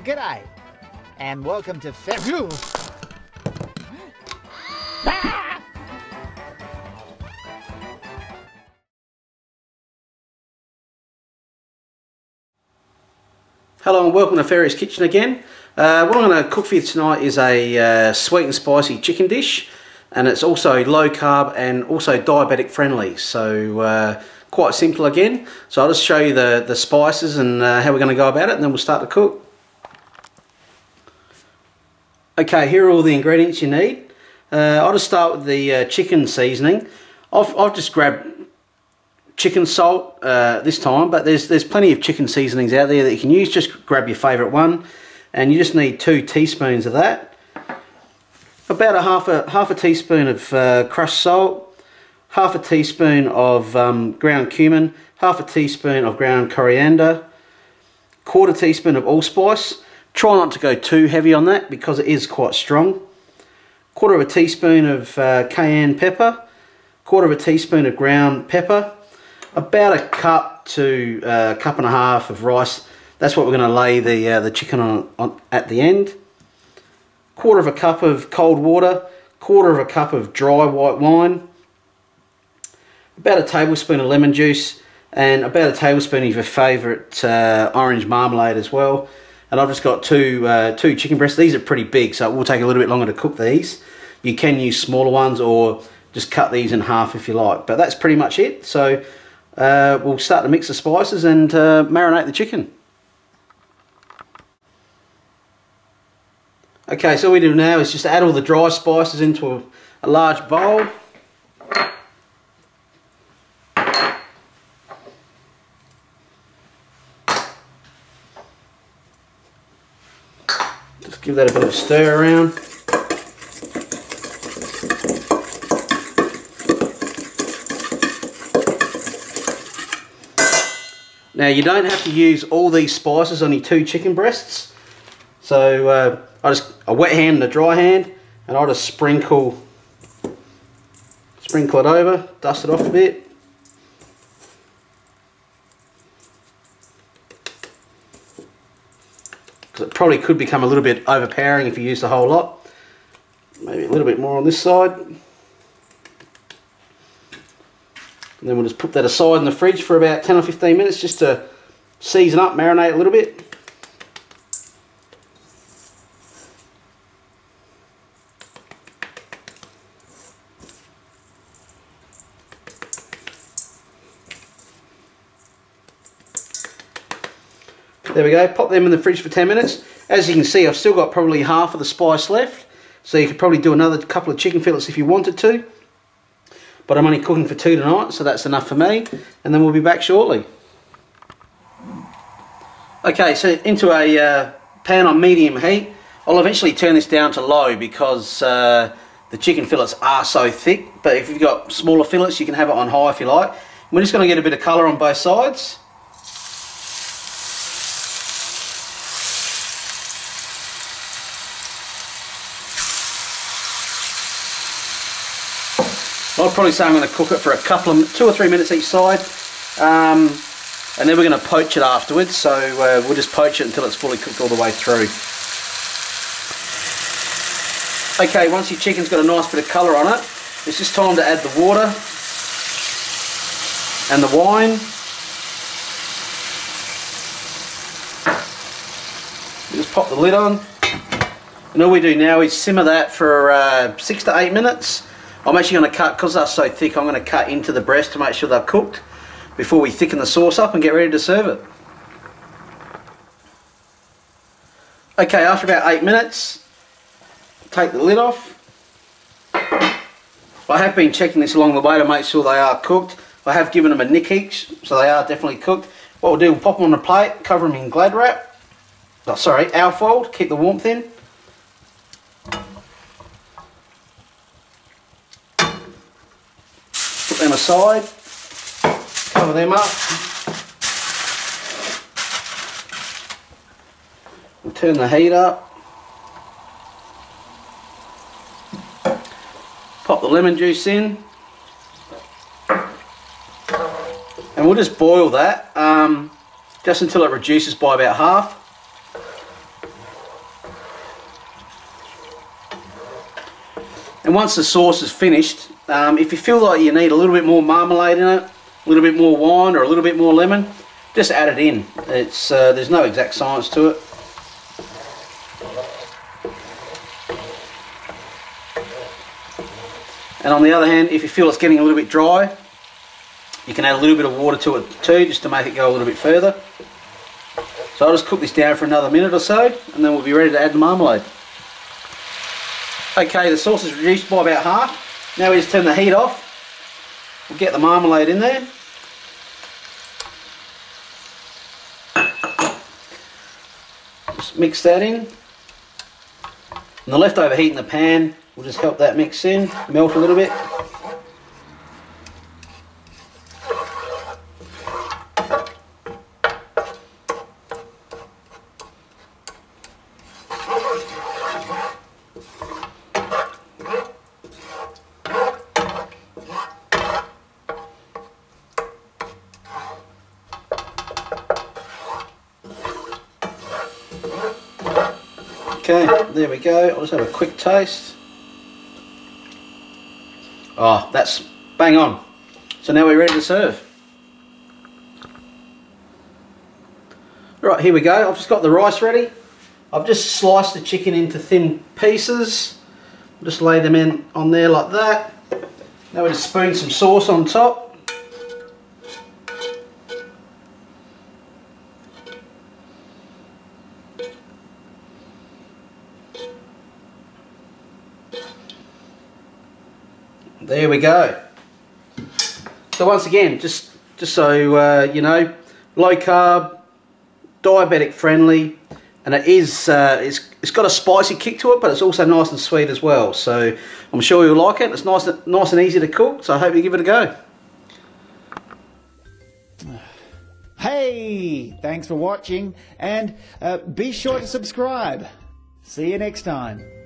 G'day, and welcome to Hello and welcome to Ferry's Kitchen again. What I'm going to cook for you tonight is a sweet and spicy chicken dish, and it's also low carb and also diabetic friendly, so quite simple again. So I'll just show you the spices and how we're going to go about it, and then we'll start to cook. Okay, here are all the ingredients you need. I'll just start with the chicken seasoning. I've just grabbed chicken salt this time, but there's plenty of chicken seasonings out there that you can use. Just grab your favourite one, and you just need 2 teaspoons of that. About half a teaspoon of crushed salt, half a teaspoon of ground cumin, half a teaspoon of ground coriander, quarter teaspoon of allspice. Try not to go too heavy on that because it is quite strong. Quarter of a teaspoon of cayenne pepper, quarter of a teaspoon of ground pepper, about a cup to a cup and a half of rice. That's what we're going to lay the chicken on at the end. Quarter of a cup of cold water, quarter of a cup of dry white wine, about a tablespoon of lemon juice, and about a tablespoon of your favourite orange marmalade as well. And I've just got two chicken breasts. These are pretty big, so it will take a little bit longer to cook these. You can use smaller ones or just cut these in half if you like. But that's pretty much it. So we'll start to mix the spices and marinate the chicken. Okay, so what we do now is just add all the dry spices into a large bowl. Just give that a bit of a stir around. Now you don't have to use all these spices on your 2 chicken breasts. So a wet hand and a dry hand, and I'll just sprinkle it over, dust it off a bit. It probably could become a little bit overpowering if you use the whole lot. Maybe a little bit more on this side. And then we'll just put that aside in the fridge for about 10 or 15 minutes just to season up, marinate a little bit. There we go, pop them in the fridge for 10 minutes. As you can see, I've still got probably half of the spice left, so you could probably do another couple of chicken fillets if you wanted to. But I'm only cooking for 2 tonight, so that's enough for me, and then we'll be back shortly. Okay, so into a pan on medium heat. I'll eventually turn this down to low because the chicken fillets are so thick, but if you've got smaller fillets, you can have it on high if you like. We're just going to get a bit of colour on both sides. I'd probably say I'm going to cook it for 2 or 3 minutes each side, and then we're going to poach it afterwards, so we'll just poach it until it's fully cooked all the way through. Okay, once your chicken's got a nice bit of colour on it, it's just time to add the water and the wine. You just pop the lid on, and all we do now is simmer that for 6 to 8 minutes. I'm actually going to cut, because they're so thick, I'm going to cut into the breast to make sure they're cooked before we thicken the sauce up and get ready to serve it. Okay, after about 8 minutes, take the lid off. I have been checking this along the way to make sure they are cooked. I have given them a nick each, so they are definitely cooked. What we'll do, we'll pop them on a plate, cover them in Glad wrap. Oh, sorry, alfoil to keep the warmth in. Put them aside, cover them up. We'll turn the heat up. Pop the lemon juice in. And we'll just boil that just until it reduces by about half. And once the sauce is finished, if you feel like you need a little bit more marmalade in it, a little bit more wine or a little bit more lemon, just add it in. It's there's no exact science to it. And on the other hand, if you feel it's getting a little bit dry, you can add a little bit of water to it too, just to make it go a little bit further. So I'll just cook this down for another minute or so, and then we'll be ready to add the marmalade. Okay, the sauce is reduced by about half. Now we just turn the heat off. We'll get the marmalade in there. Just mix that in. And the leftover heat in the pan will just help that mix in, melt a little bit. Okay, there we go. I'll just have a quick taste. Oh, that's bang on. So now we're ready to serve. Right, here we go. I've just got the rice ready. I've just sliced the chicken into thin pieces. Just lay them in on there like that. Now we just spoon some sauce on top. There we go. So once again, just so you know, low carb, diabetic friendly, and it is it's got a spicy kick to it, but it's also nice and sweet as well. So I'm sure you'll like it. It's nice and easy to cook. So I hope you give it a go. Hey, thanks for watching, and be sure to subscribe. See you next time.